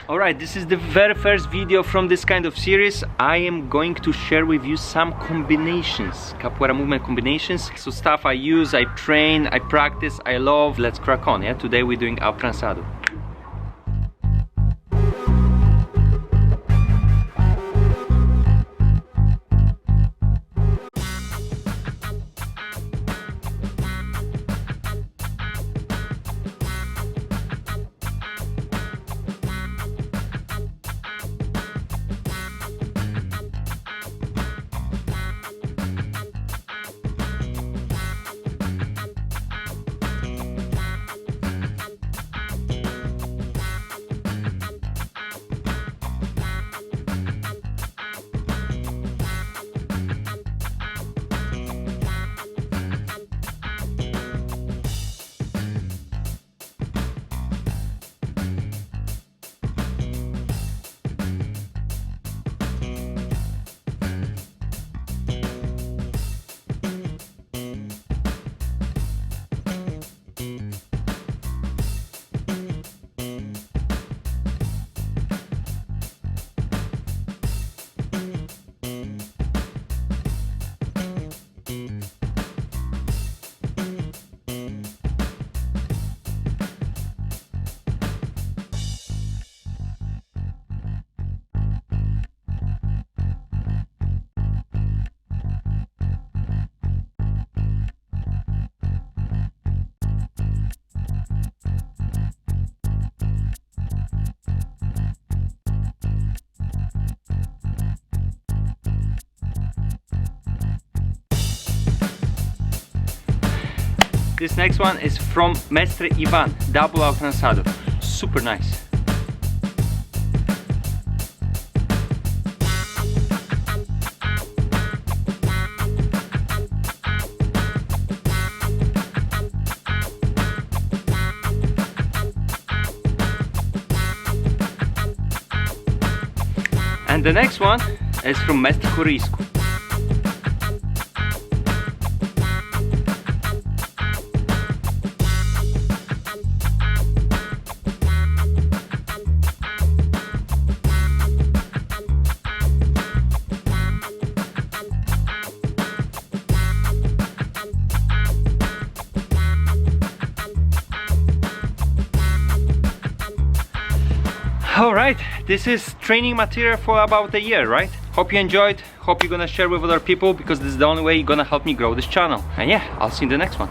Alright, this is the very first video from this kind of series. I am going to share with you some combinations, capoeira movement combinations. So stuff I use, I train, I practice, I love. Let's crack on, yeah? Today we're doing Au Trançado. This next one is from Mestre Ivan, double Au Trançado. Super nice. And the next one is from Mestre Corisco. Alright, this is training material for about a year, right? Hope you enjoyed, hope you're gonna share with other people, because this is the only way you're gonna help me grow this channel. And yeah, I'll see you in the next one.